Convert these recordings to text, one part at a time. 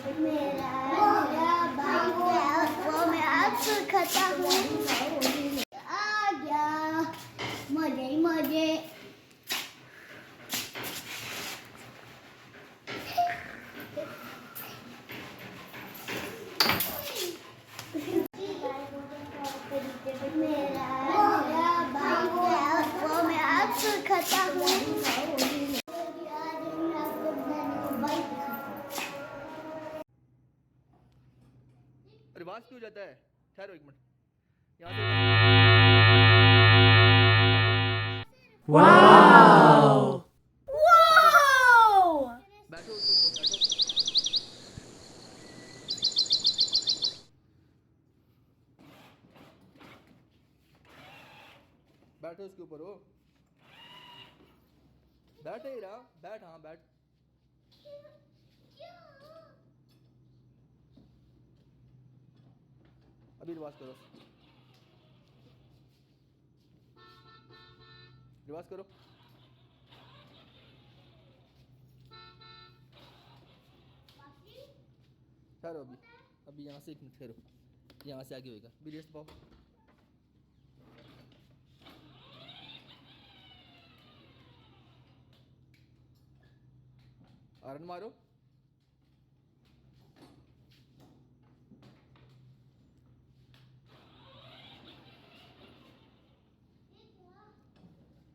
मेरा भाई वो मैं आज खाता हूँ। आ गया मजे ही मजे। मेरा भाई वो मैं आज खाता हूँ। अरे वास क्यों जाता है? ठहरो एक मिनट। यहाँ वाओ से बैठो उसके ऊपर बैठो। बैठो उसके ऊपर हो। बैठ ही रहा, बैठ, हाँ बैठ। अभी रिवाज करो, रिवाज करो। ठहरो अभी, अभी यहाँ से एक मिनट ठहरो, यहाँ से आगे होगा। अभी रेस्ट पाओ। आरन मारो।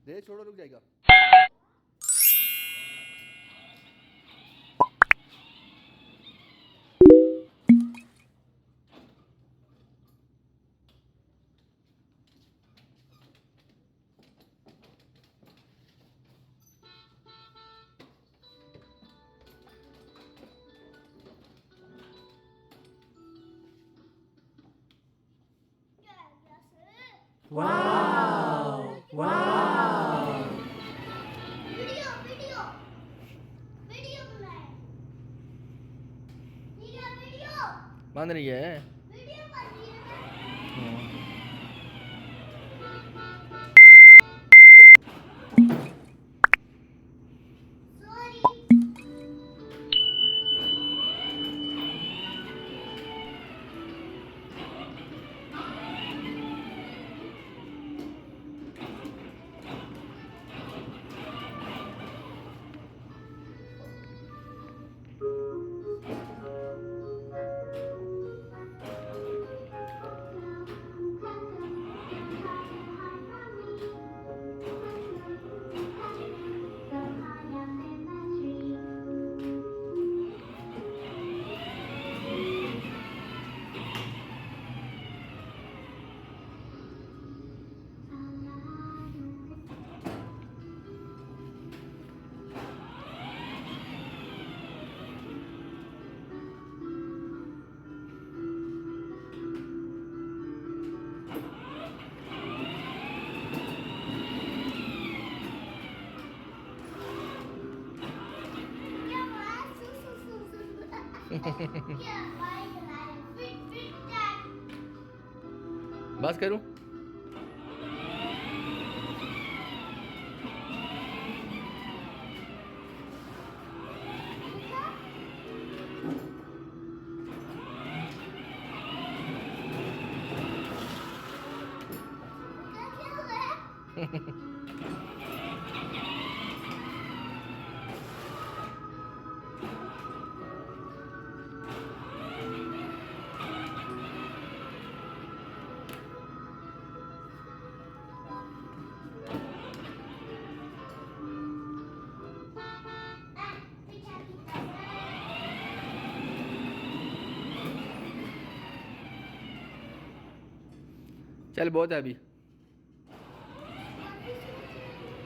रेस छोड़ो, रुक जाएगा। Wow wow video video video बनाए। वीडियो मान रही है। वीडियो बन रही है। बस करूँ? चल बहुत है अभी,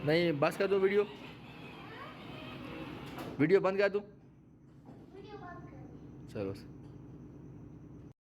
नहीं बस कर दो। वीडियो वीडियो बंद कर दूँ? चलो।